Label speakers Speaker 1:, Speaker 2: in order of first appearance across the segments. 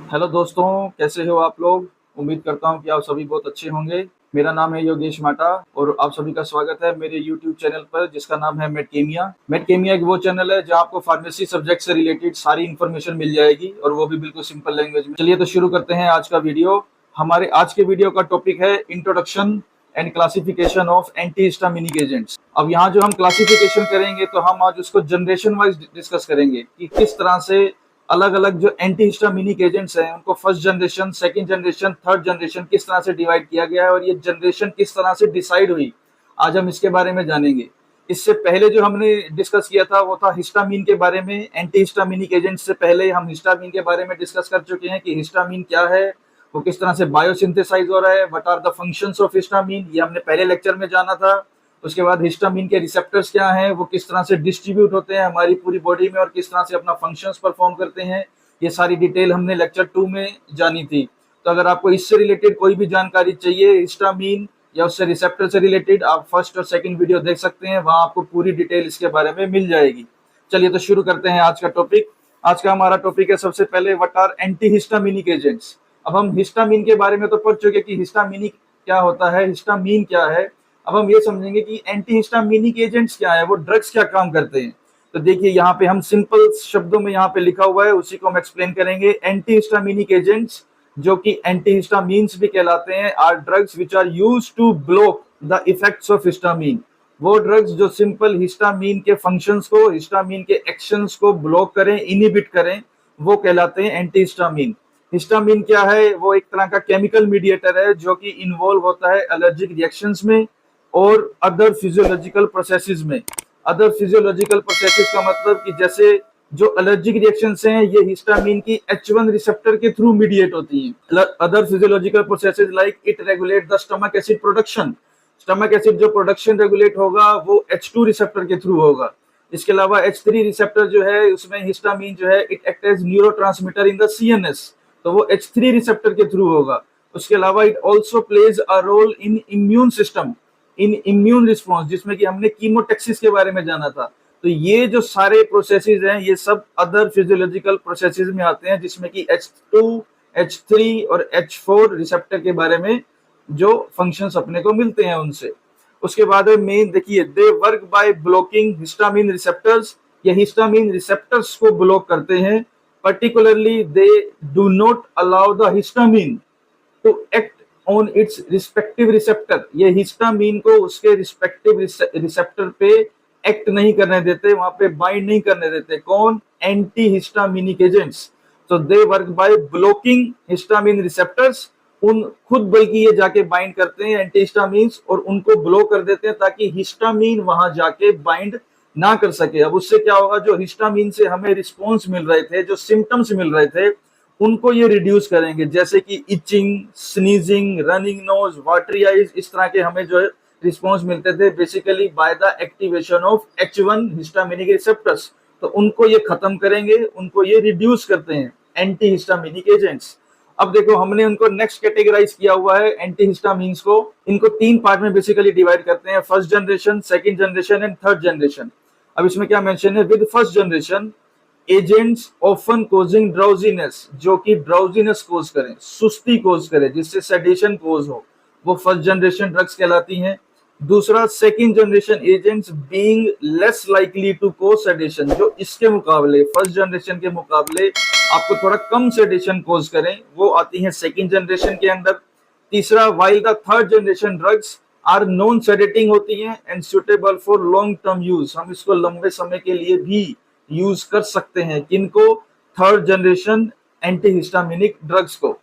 Speaker 1: Hello दोस्तों, कैसे हो आप लोग। उम्मीद करता हूं कि आप सभी बहुत अच्छे होंगे। मेरा नाम है योगेश माटा और आप सभी का स्वागत है मेरे यूट्यूब चैनल पर जिसका नाम है मेडकेमिया। मेडकेमिया एक वो चैनल है जहां आपको फार्मेसी सब्जेक्ट से रिलेटेड सारी इन्फॉर्मेशन मिल जाएगी और वो भी बिल्कुल सिंपल लैंग्वेज में। चलिए तो शुरू करते हैं आज का वीडियो। हमारे आज के वीडियो का टॉपिक है introduction and classification of antihistaminic agents. अब यहाँ जो हम क्लासिफिकेशन करेंगे तो हम आज उसको जनरेशन वाइज डिस्कस करेंगे कि किस तरह से अलग अलग जो एंटीहिस्टामिनिक एजेंट्स हैं उनको first generation, second generation, third generation किस तरह से डिवाइड किया गया है और ये जनरेशन किस तरह से डिसाइड हुई, आज हम इसके बारे में जानेंगे। इससे पहले जो हमने डिस्कस किया था वो था हिस्टामिन के बारे में। एंटीहिस्टामिनिक एजेंट से पहले हम हिस्टामिन के बारे में डिस्कस कर चुके हैं कि हिस्टामिन क्या है, वो किस तरह से बायोसिंथेसाइज हो रहा है, what are the functions of histamine, ये हमने पहले लेक्चर में जाना था। उसके बाद हिस्टामिन के रिसेप्टर्स क्या हैं, वो किस तरह से डिस्ट्रीब्यूट होते हैं हमारी पूरी बॉडी में और किस तरह से अपना फंक्शंस परफॉर्म करते हैं, ये सारी डिटेल हमने लेक्चर 2 में जानी थी। तो अगर आपको इससे रिलेटेड कोई भी जानकारी चाहिए हिस्टामिन या उससे रिसेप्टर से रिलेटेड, आप फर्स्ट और सेकंड वीडियो देख सकते हैं, वहां आपको पूरी डिटेल इसके बारे में मिल जाएगी। चलिए तो शुरू करते हैं आज का टॉपिक। आज का हमारा टॉपिक है सबसे पहले व्हाट आर एंटीहिस्टामिनिक एजेंट्स। अब हम हिस्टामिन के बारे में तो पढ़ चुके कि हिस्टामिनिक क्या होता है, हिस्टामिन क्या है। अब हम ये समझेंगे कि एंटीहिस्टामिनिक एजेंट्स क्या है, वो ड्रग्स क्या काम करते हैं। तो देखिए यहाँ पे हम सिंपल शब्दों में यहाँ पे लिखा हुआ है, उसी को हम एक्सप्लेन करेंगे। एंटीहिस्टामिनिक एजेंट्स जो कि एंटीहिस्टामिन्स भी कहलाते हैं are drugs which are used to block the effects of histamine. वो ड्रग्स जो सिंपल हिस्टामिन के फंक्शंस को, हिस्टामिन के एक्शंस को ब्लॉक करें, इनहिबिट करें, वो कहलाते हैं एंटीहिस्टामिन। हिस्टामिन क्या है, वो एक तरह का केमिकल मीडिएटर है जो कि इन्वॉल्व होता है एलर्जिक रिएक्शंस में और अदर फिजियोलॉजिकल प्रोसेसेस में। अदर फिजियोलॉजिकल प्रोसेसेस का मतलब कि जैसे जो एलर्जिक रिएक्शंस हैं ये हिस्टामिन की H1 रिसेप्टर के थ्रू मीडिएट होती हैं। Other physiological processes like it regulate the stomach acid production. Stomach acid जो प्रोडक्शन रेगुलेट होगा वो H2 रिसेप्टर के थ्रू होगा। इसके अलावा H3 रिसेप्टर जो है उसमें हिस्टामिन जो है it act as neurotransmitter in the CNS, तो वो H3 रिसेप्टर के थ्रू होगा। उसके अलावा it also plays a role in immune system, in immune response, जिसमें कि हमने कीमोटैक्सिस के बारे में जाना था। तो ये जो सारे प्रोसेसेस हैं ये सब अदर फिजियोलॉजिकल प्रोसेसेस में आते हैं, जिसमें कि H2, H3 और H4 रिसेप्टर के बारे में जो फंक्शंस अपने को मिलते हैं उनसे। उसके बाद मेन देखिए, they work by blocking histamine receptors. ये हिस्टामिन रिसेप्टर्स को ब्लॉक करते हैं। Particularly they do not allow the histamine to act on its respective receptor. ये हिस्टामिन को उसके रिस्पेक्टिव रिसेप्टर पे एक्ट नहीं करने देते, वहां पे बाइंड नहीं करने देते। कौन? Anti histaminic agents. तो they work by blocking histamine receptors. उन खुद बल्कि ये जाके बाइंड करते हैं एंटी हिस्टामिन्स और उनको ब्लॉक कर देते हैं ताकि हिस्टामिन वहां जाके बाइंड ना कर सके। अब उससे क्या होगा, जो हिस्टामिन से हमें रिस्पॉन्स मिल रहे थे, जो सिम्टम्स मिल रहे थे, उनको ये रिड्यूस करेंगे, जैसे कि itching, sneezing, running nose, watery eyes, इस तरह के हमें जो है रिस्पॉन्स मिलते थे basically by the activation of H1 histaminic receptors. तो उनको ये खत्म करेंगे, उनको ये रिड्यूस करते हैं एंटी हिस्टामिनिक एजेंट्स। अब देखो हमने उनको नेक्स्ट कैटेगराइज किया हुआ है एंटी हिस्टामिन्स को। इनको 3 पार्ट में बेसिकली डिवाइड करते हैं, first generation, second generation and third generation. अब इसमें क्या मेंशन है, with first generation agents often causing drowsiness, जो कि ड्राउजीनेस कोज करें, सुस्ती कोज करें, जिससे सेडेशन कोज हो, वो फर्स्ट जनरेशन ड्रग्स कहलाती हैं। दूसरा, second generation agents being less likely to cause sedation, जो इसके मुकाबले, फर्स्ट जनरेशन के मुकाबले आपको थोड़ा कम सेडेशन कोज करें, वो आती हैं सेकंड जनरेशन के अंदर। तीसरा, while the third generation drugs are non sedating होती हैं and suitable for long term use, हम इसको लंबे समय के लिए भी यूज कर सकते हैं। किनको? थर्ड जनरेशन एंटीहिस्टामिनिक ड्रग्स को।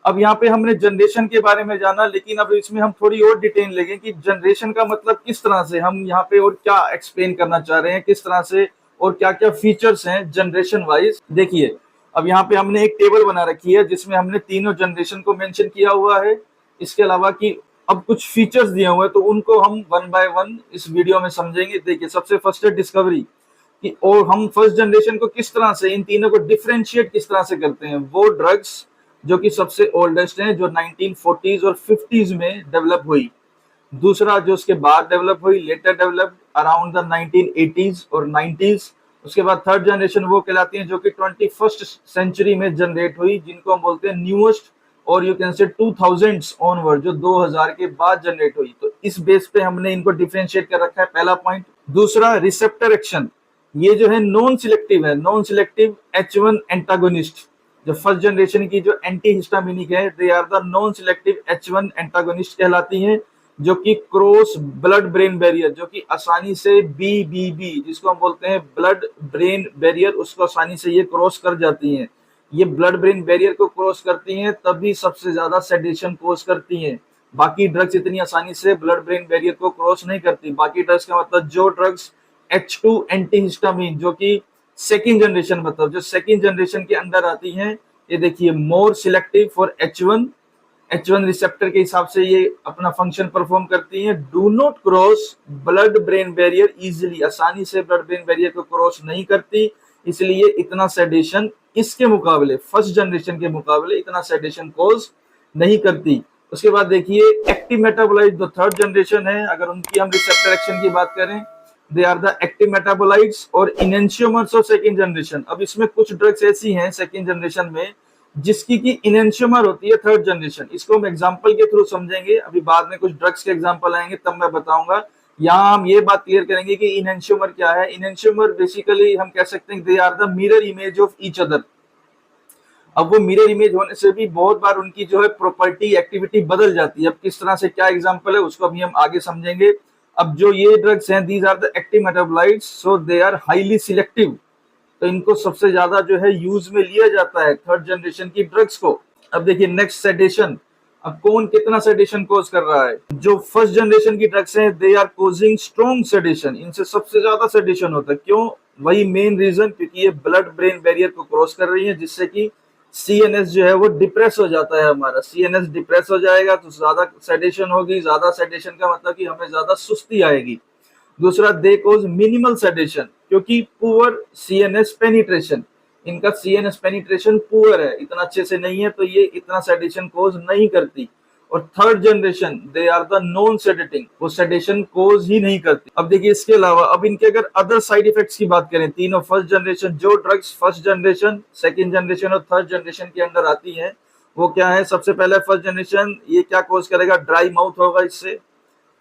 Speaker 1: अब यहाँ पे हमने जनरेशन के बारे में जाना, लेकिन अब इसमें हम थोड़ी और डिटेल लेंगे कि जनरेशन का मतलब किस तरह से, हम यहाँ पे और क्या एक्सप्लेन करना चाह रहे हैं, किस तरह से और क्या क्या फीचर्स हैं जनरेशन वाइज। देखिए अब यहाँ पे हमने एक टेबल बना रखी है जिसमें हमने तीनों जनरेशन को मेंशन किया हुआ है। इसके अलावा कि अब कुछ फीचर्स दिए हुए हैं तो उनको हम वन बाय वन इस वीडियो में समझेंगे। देखिए सबसे फर्स्ट है डिस्कवरी, कि और हम फर्स्ट जनरेशन को किस तरह से, इन तीनों को डिफरेंशिएट किस तरह से करते हैं। वो ड्रग्स जो कि सबसे ओल्डेस्ट हैं, जो 1940s और 50s में डेवलप हुई। दूसरा जो उसके बाद डेवलप हुई, letter developed around the 1980s और 90s, उसके बाद थर्ड जनरेशन वो कहलाती है जो कि 21st सेंचुरी में जनरेट हुई, जिनको हम बोलते हैं न्यूएस्ट, और you can say 2000s onward, जो 2000 के बाद जनरेट हुई। तो इस बेस पे हमने इनको डिफरेंशिएट कर रखा है, पहला पॉइंट। दूसरा, रिसेप्टर एक्शन, ये जो है नॉन सिलेक्टिव है, नॉन सिलेक्टिव H1 एंटागोनिस्ट। जो फर्स्ट जनरेशन की जो एंटी हिस्टामिनिक है, they are the non selective H1 antagonist कहलाती हैं, जो कि क्रॉस ब्लड ब्रेन बैरियर, जो कि आसानी से BBB, जिसको हम बोलते हैं ब्लड ब्रेन बैरियर, उसको आसानी से ये क्रॉस कर जाती हैं। ये ब्लड ब्रेन बैरियर को क्रॉस करती हैं तभी सबसे ज्यादा सेडेशन कॉज करती हैं। बाकी ड्रग्स इतनी आसानी से ब्लड ब्रेन बैरियर को क्रॉस नहीं करती। बाकी ड्रग्स का मतलब जो ड्रग्स H2 एंटीहिस्टामिन, जो कि सेकेंड जनरेशन, मतलब जो सेकेंड जनरेशन के अंदर आती हैं, ये देखिए मोर सिलेक्टिव फॉर H1 रिसेप्टर के हिसाब से ये अपना फंक्शन परफॉर्म करती हैं। Do not cross blood brain barrier easily, आसानी से ब्लड ब्रेन बैरियर को क्रॉस नहीं करती, इसलिए इतना सेडेशन इसके मुकाबले, फर्स्ट जनरेशन के मुकाबले इतना सेडेशन कॉज नहीं करती। उसके बाद देखिए एक्टिव मेटाबोलाइट, जो थर्ड जनरेशन है, अगर उनकी हम रिसेप्टर एक्शन की बात करें, they are the active metabolites और इनेंशियोमर्स ऑफ सेकेंड जनरेशन। अब इसमें कुछ ड्रग्स ऐसी हैं सेकेंड जनरेशन में जिसकी की इनेंशियोमर होती है थर्ड जनरेशन। इसको हम एग्जांपल के थ्रू समझेंगे, अभी बाद में कुछ ड्रग्स के एग्जांपल आएंगे तब मैं बताऊंगा। यहाँ हम ये बात क्लियर करेंगे कि इनेंशियोमर क्या है। इनेंशियोमर बेसिकली हम कह सकते हैं they are the mirror image of each other. अब वो मिरर इमेज होने से भी बहुत बार उनकी जो है प्रॉपर्टी, एक्टिविटी बदल जाती है। अब किस तरह से, क्या एग्जांपल है, उसको अभी हम आगे समझेंगे। अब जो ये ड्रग्स हैं, these are the active metabolites, so they are highly selective, तो इनको सबसे ज्यादा जो है यूज में लिया जाता है थर्ड जनरेशन की ड्रग्स को। अब देखिए नेक्स्ट, सेडेशन। अब कौन कितना सेडेशन कोज कर रहा है? जो फर्स्ट जनरेशन की ड्रग्स हैं, they are causing strong sedation, इनसे सबसे ज्यादा सेडेशन होता है। क्यों? वही मेन रीजन, क्योंकि ये ब्लड ब्रेन बैरियर को क्रॉस कर रही है, जिससे कि CNS जो है वो डिप्रेस हो जाता है। हमारा CNS डिप्रेस हो जाएगा तो ज्यादा सेडेशन होगी। ज्यादा सेडेशन का मतलब कि हमें ज्यादा सुस्ती आएगी। दूसरा, दे कोज मिनिमल सेडेशन, क्योंकि पुअर CNS पेनिट्रेशन, इनका CNS पेनिट्रेशन पुअर है, इतना अच्छे से नहीं है, तो ये इतना सेडेशन कोज नहीं करती। और third generation, they are the non sedating, वो सेडेशन कोज ही नहीं करती। अब देखिए इसके अलावा अब इनके अगर अदर साइड इफेक्ट्स की बात करें, तीनों फर्स्ट जनरेशन, जो drugs first generation, second generation और थर्ड जनरेशन के अंदर आती हैं, वो क्या है? सबसे पहले फर्स्ट जनरेशन, ये क्या कोज करेगा? ड्राई माउथ होगा इससे।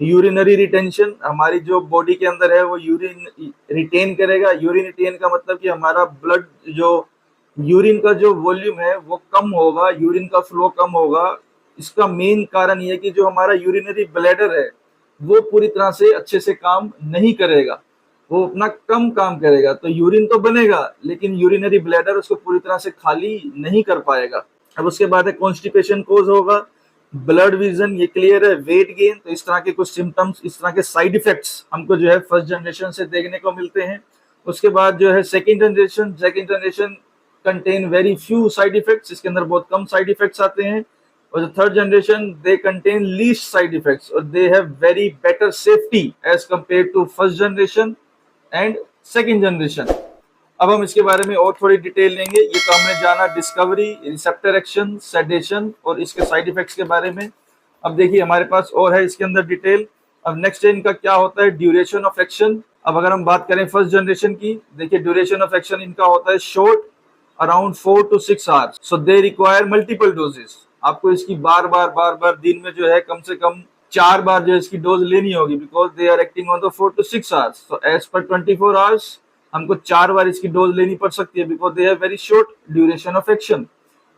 Speaker 1: यूरिनरी रिटेंशन, हमारी जो बॉडी के अंदर है वो यूरिन रिटेन करेगा। यूरिन रिटेन का मतलब कि हमारा ब्लड, जो यूरिन का जो वॉल्यूम है वो कम होगा, यूरिन का फ्लो कम होगा। इसका मेन कारण ये है कि जो हमारा यूरिनरी ब्लैडर है वो पूरी तरह से अच्छे से काम नहीं करेगा, वो अपना कम काम करेगा। तो यूरिन तो बनेगा लेकिन यूरिनरी ब्लैडर उसको पूरी तरह से खाली नहीं कर पाएगा। अब उसके बाद है कॉन्स्टिपेशन कोज होगा, ब्लड विजन, ये क्लियर है, वेट गेन। तो इस तरह के कुछ सिम्टम्स, इस तरह के साइड इफेक्ट्स हमको जो है फर्स्ट जनरेशन से देखने को मिलते हैं। उसके बाद जो है second generation contain very few side effects, इसके अंदर बहुत कम साइड इफेक्ट्स आते हैं। और जो third generation, they contain least side effects और they have very better safety as compare to first generation and second generation. अब हम इसके बारे में और थोड़ी डिटेल लेंगे। ये तो हमने जाना डिस्कवरी, रिसेप्टर एक्शन, सेडेशन और इसके साइड इफेक्ट्स के बारे में। अब देखिए हमारे पास और है इसके अंदर डिटेल। अब नेक्स्ट है इनका क्या होता है, ड्यूरेशन ऑफ एक्शन। अब अगर हम बात करें फर्स्ट जनरेशन की, देखिए ड्यूरेशन ऑफ एक्शन इनका होता है short, around 4 to 6 hours. So they require multiple doses. आपको इसकी बार बार दिन में जो है कम से कम 4 बार जो इसकी डोज लेनी होगी, because they are acting on the 4 to 6 hours. So as per 24 hours हमको 4 बार इसकी डोज लेनी पड़ सकती है, because they have very short duration of action.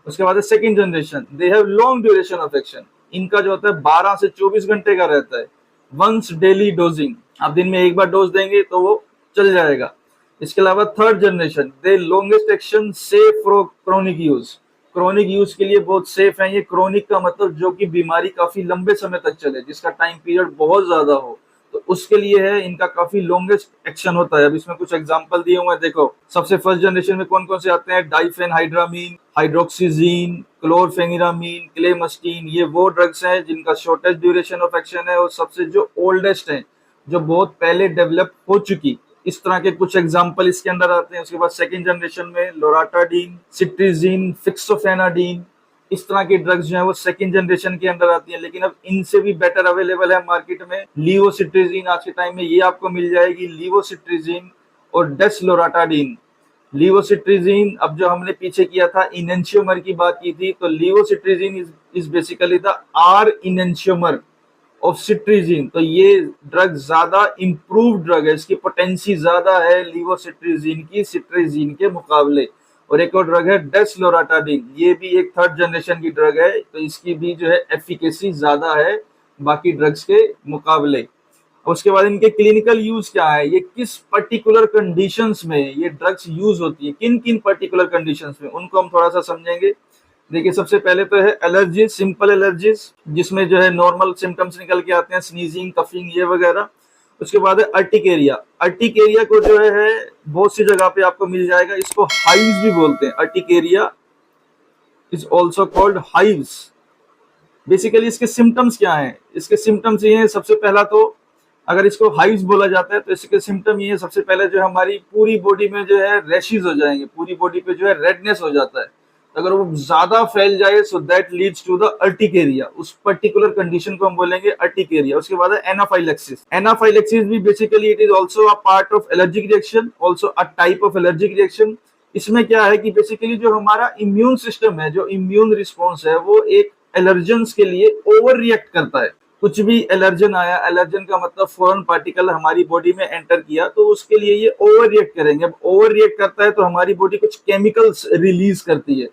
Speaker 1: उसके बाद second generation, they have long duration of action. इनका जो होता है 12 से 24 घंटे का रहता है। वंस डेली डोजिंग, आप दिन में एक बार डोज देंगे तो वो चल जाएगा। इसके अलावा third generation, they longest action safe for chronic use. Chronic use के लिए बहुत सेफ है ये। क्रोनिक का मतलब जो कि बीमारी काफी लंबे समय तक चले, जिसका टाइम पीरियड बहुत ज्यादा हो, तो उसके लिए है इनका काफी लॉन्गेस्ट एक्शन होता है। अब इसमें कुछ एग्जांपल दिए हुए हैं, देखो सबसे फर्स्ट जनरेशन में कौन कौन से आते हैं? डाइफेनहाइड्रामीन, हाइड्रोक्सीजीन, क्लोरफेनिरामीन, क्लेमस्टीन। ये वो ड्रग्स हैं जिनका शॉर्टेस्ट ड्यूरेशन ऑफ एक्शन है और सबसे जो ओल्डेस्ट है, जो बहुत पहले डेवलप हो चुकी। इस तरह के कुछ एग्जांपल इसके अंदर आते हैं। उसके बाद सेकंड जनरेशन में लोराटाडीन, सिट्रीजीन, फिक्सोफेनाडीन, इस तरह की ड्रग्स जो है वो सेकंड जनरेशन के अंदर आती है। लेकिन अब इनसे भी बेटर अवेलेबल है मार्केट में लीवोसिट्रीजिन। आज के टाइम में ये आपको मिल जाएगी लीवोसिट्रीजिन और डेस्लोराटाडीन। लीवोसिट्रिजीन, अब जो हमने पीछे किया था इनेंशियोमर की बात की थी, तो levocetirizine is basically the R enantiomer of cetirizine. तो ये ड्रग ज्यादा इम्प्रूव ड्रग है, इसकी पोटेंसी ज्यादा है लीवोसिट्रीजिन की सिट्रीजिन के मुकाबले। और एक और ड्रग है डेस्लोराटाडीन, ये भी एक थर्ड जनरेशन की ड्रग है, तो इसकी भी जो है एफिकेसी ज्यादा है बाकी ड्रग्स के मुकाबले। उसके बाद इनके क्लिनिकल यूज क्या है, ये किस पर्टिकुलर कंडीशंस में ये ड्रग्स यूज होती है, किन किन पर्टिकुलर कंडीशंस में, उनको हम थोड़ा सा समझेंगे। देखिए सबसे पहले तो है एलर्जीज, सिंपल एलर्जीज जिसमें जो है नॉर्मल सिम्टम्स निकल के आते हैं, स्नीजिंग, कफिंग, ये वगैरह। उसके बाद है अर्टिकेरिया। अर्टिकेरिया को जो है बहुत सी जगह पे आपको मिल जाएगा, इसको हाइव्स भी बोलते हैं। Urticaria is also called hives. Basically इसके सिम्टम्स क्या हैं, इसके सिम्टम्स ये हैं, सबसे पहला तो अगर इसको हाइव्स बोला जाता है तो इसके सिम्टम ये है, सबसे पहले जो हमारी पूरी बॉडी में जो है रैशेज हो जाएंगे, पूरी बॉडी पे जो है रेडनेस हो जाता है। अगर वो ज्यादा फैल जाए so that leads to the urticaria, उस पर्टिकुलर कंडीशन को हम बोलेंगे अर्टिकेरिया। उसके बाद है एनाफाइलेक्सिस। एनाफाइलेक्सिस भी basically it is also a part of allergic reaction, also a type of allergic reaction. इसमें क्या है कि बेसिकली जो हमारा इम्यून सिस्टम है, जो इम्यून रिस्पॉन्स है, वो एक एलर्जेंस के लिए ओवर रिएक्ट करता है। कुछ भी एलर्जन आया, एलर्जन का मतलब फॉरेन पार्टिकल हमारी बॉडी में एंटर किया, तो उसके लिए ये ओवर रिएक्ट करेंगे। अब ओवर रिएक्ट करता है तो हमारी बॉडी कुछ केमिकल्स रिलीज करती है।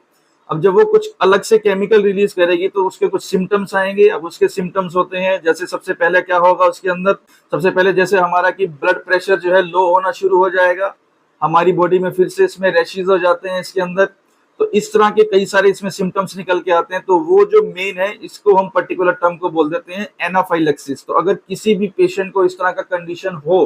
Speaker 1: अब जब वो कुछ अलग से केमिकल रिलीज करेगी तो उसके कुछ सिम्टम्स आएंगे। अब उसके सिम्टम्स होते हैं, जैसे सबसे पहले क्या होगा उसके अंदर, सबसे पहले जैसे हमारा कि ब्लड प्रेशर जो है लो होना शुरू हो जाएगा, हमारी बॉडी में फिर से इसमें रैशेज हो जाते हैं इसके अंदर। तो इस तरह के कई सारे इसमें सिम्टम्स निकल के आते हैं। तो वो जो मेन है, इसको हम पर्टिकुलर टर्म को बोल देते हैं एनाफाइलेक्सिस। तो अगर किसी भी पेशेंट को इस तरह का कंडीशन हो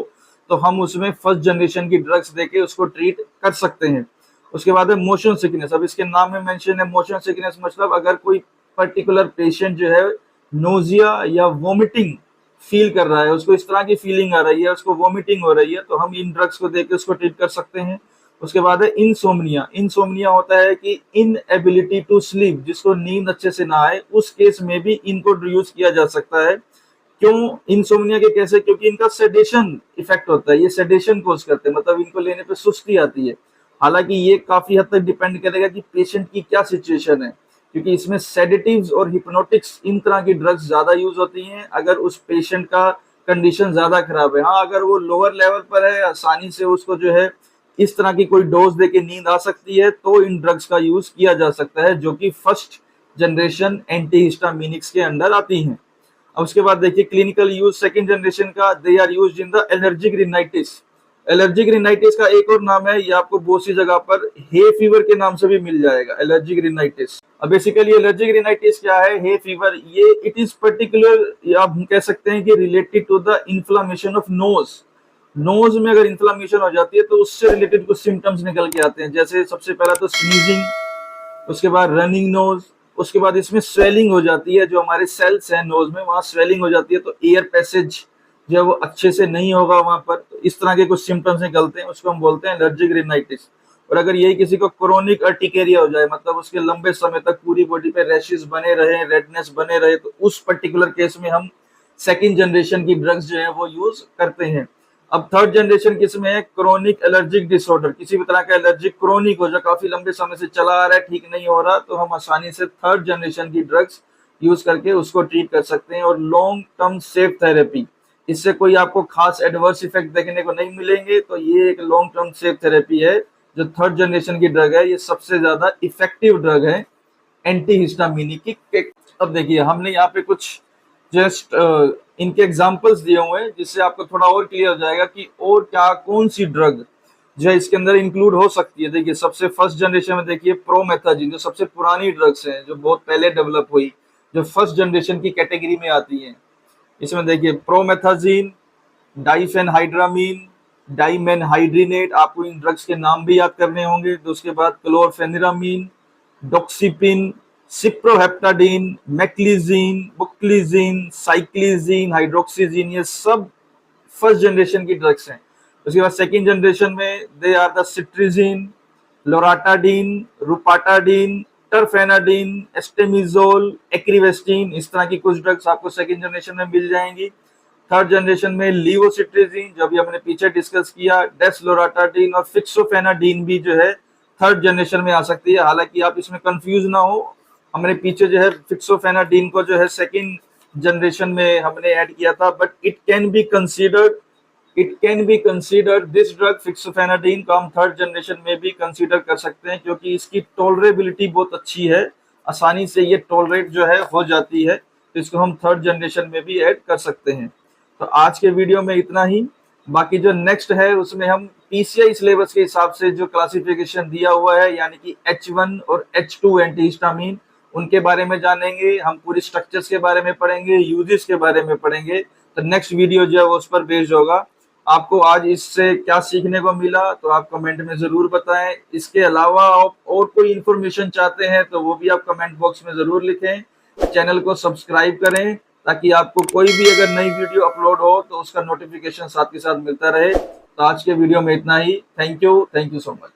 Speaker 1: तो हम उसमें फर्स्ट जनरेशन की ड्रग्स देके उसको ट्रीट कर सकते हैं। उसके बाद है मोशन सिकनेस। अब इसके नाम में मेंशन है मोशन सिकनेस, मतलब अगर कोई पर्टिकुलर पेशेंट जो है नोजिया या वोमिटिंग फील कर रहा है, उसको इस तरह की फीलिंग आ रही है, उसको वोमिटिंग हो रही है, तो हम इन ड्रग्स को देके उसको ट्रीट कर सकते हैं। उसके बाद है इंसोम्निया। इंसोम्निया होता है कि इनएबिलिटी टू स्लीप, जिसको नींद अच्छे से ना आए, उस केस में भी इनको यूज किया जा सकता है। क्यों इंसोम्निया के कैसे, क्योंकि इनका सेडेशन इफेक्ट होता है, ये सेडेशन कोज करते हैं, मतलब इनको लेने पे सुस्ती आती है। हालांकि ये काफी हद तक डिपेंड करेगा कि पेशेंट की क्या सिचुएशन है, क्योंकि इसमें सेडेटिव्स और हिप्नोटिक्स इन तरह की ड्रग्स ज्यादा यूज होती हैं अगर उस पेशेंट का कंडीशन ज्यादा खराब है। हाँ, अगर वो लोअर लेवल पर है, आसानी से उसको जो है इस तरह की कोई डोज देके नींद आ सकती है, तो इन ड्रग्स का यूज किया जा सकता है, जो कि फर्स्ट जनरेशन एंटीहिस्टामिनिक्स के अंडर आती हैं। अब उसके बाद देखिए क्लिनिकल यूज सेकंड जनरेशन का, they are used in the allergic rhinitis. Allergic rhinitis का एक और नाम है, ये आपको बहुत सी जगह पर हे फीवर के नाम से भी मिल जाएगा, एलर्जिक रिनाइटिस। अब बेसिकली एलर्जिक रिनाइटिस क्या है, हे फीवर, ये इट इज पर्टिकुलर, आप कह सकते हैं कि related to the inflammation of nose. Nose में अगर इन्फ्लामेशन हो जाती है तो उससे रिलेटेड कुछ सिम्टम्स निकल के आते हैं, जैसे सबसे पहला तो स्नीजिंग, उसके बाद रनिंग नोज, उसके बाद इसमें स्वेलिंग हो जाती है, जो हमारे सेल्स हैं नोज में वहां स्वेलिंग हो जाती है, तो एयर पैसेज जो है वो अच्छे से नहीं होगा वहां पर। तो इस तरह के कुछ सिम्टम्स निकलते हैं, उसको हम बोलते हैं एलर्जिक रिनाइटिस। और अगर यही किसी को क्रोनिक अर्टिकेरिया हो जाए, मतलब उसके लंबे समय तक पूरी बॉडी पे रैशेस बने रहे, रेडनेस बने रहे, तो उस पर्टिकुलर केस में हम सेकेंड जनरेशन की ड्रग्स जो है वो यूज करते हैं। अब थर्ड जनरेशन किसमें है, क्रोनिक एलर्जिक डिसऑर्डर, किसी भी तरह का एलर्जिक क्रोनिक हो, जो काफी लंबे समय से चला आ रहा है, ठीक नहीं हो रहा, तो हम आसानी से थर्ड जनरेशन की ड्रग्स यूज करके उसको ट्रीट कर सकते हैं। और लॉन्ग टर्म सेफ थेरेपी, इससे कोई आपको खास एडवर्स इफेक्ट देखने को नहीं मिलेंगे, तो ये एक लॉन्ग टर्म सेफ थेरेपी है जो थर्ड जनरेशन की ड्रग है, ये सबसे ज्यादा इफेक्टिव ड्रग है एंटीहिस्टामिनिक की। अब देखिए हमने यहाँ पे कुछ जस्ट इनके एग्जांपल्स दिए हुए हैं, जिससे आपको थोड़ा और क्लियर हो जाएगा कि और क्या कौन सी ड्रग जो है इसके अंदर इंक्लूड हो सकती है। देखिए सबसे फर्स्ट जनरेशन में देखिए प्रोमेथाजिन, जो सबसे पुरानी ड्रग्स हैं, जो बहुत पहले डेवलप हुई, जो फर्स्ट जनरेशन की कैटेगरी में आती हैं। इसमें देखिए प्रोमेथाजिन, डाइफेनहाइड्रामीन, डाइमेनहाइड्रिनेट, आपको इन ड्रग्स के नाम भी याद करने होंगे। तो उसके बाद क्लोरफेनिरामीन, डॉक्सीपिन, सिप्रोहेप्टाडीन, मैक्लिजीन, बुक्लिजीन, साइक्लिजीन, हाइड्रोक्सीजीन, ये सब फर्स्ट जनरेशन की ड्रग्स हैं। उसके बाद सेकेंड जनरेशन में दे आर द सिट्रीजीन, लोराटाडीन, रुपाटाडीन, टर्फेनाडीन, एस्टेमिजोल, एक्रिवेस्टिन, इस तरह की कुछ ड्रग्स आपको सेकेंड जनरेशन में मिल जाएंगी। थर्ड जनरेशन में लीवोसिट्राजीन जो अभी हमने पीछे डिस्कस किया, डेस्लोराटाडीन और फिक्सोफेनाडीन भी जो है थर्ड जनरेशन में आ सकती है। हालांकि आप इसमें कंफ्यूज ना हो, हमने पीछे जो है फिक्सोफेनाडीन को जो है सेकंड जनरेशन में हमने ऐड किया था, but it can be considered this drug fexofenadine को हम थर्ड जनरेशन में भी कंसीडर कर सकते हैं, क्योंकि इसकी टॉलरेबिलिटी बहुत अच्छी है, आसानी से ये टॉलरेट जो है हो जाती है, तो इसको हम थर्ड जनरेशन में भी ऐड कर सकते हैं। तो आज के वीडियो में इतना ही। बाकी जो नेक्स्ट है उसमें हम पीसीआई सिलेबस के हिसाब से जो क्लासिफिकेशन दिया हुआ है, यानी कि H1 और H2 एंटीहिस्टामिन, उनके बारे में जानेंगे। हम पूरी स्ट्रक्चर्स के बारे में पढ़ेंगे, यूजेस के बारे में पढ़ेंगे। तो नेक्स्ट वीडियो जो है वो उस पर बेस्ड होगा। आपको आज इससे क्या सीखने को मिला तो आप कमेंट में जरूर बताएं। इसके अलावा आप और कोई इन्फॉर्मेशन चाहते हैं तो वो भी आप कमेंट बॉक्स में जरूर लिखें। चैनल को सब्सक्राइब करें ताकि आपको कोई भी अगर नई वीडियो अपलोड हो तो उसका नोटिफिकेशन साथ के साथ मिलता रहे। तो आज के वीडियो में इतना ही। Thank you so much.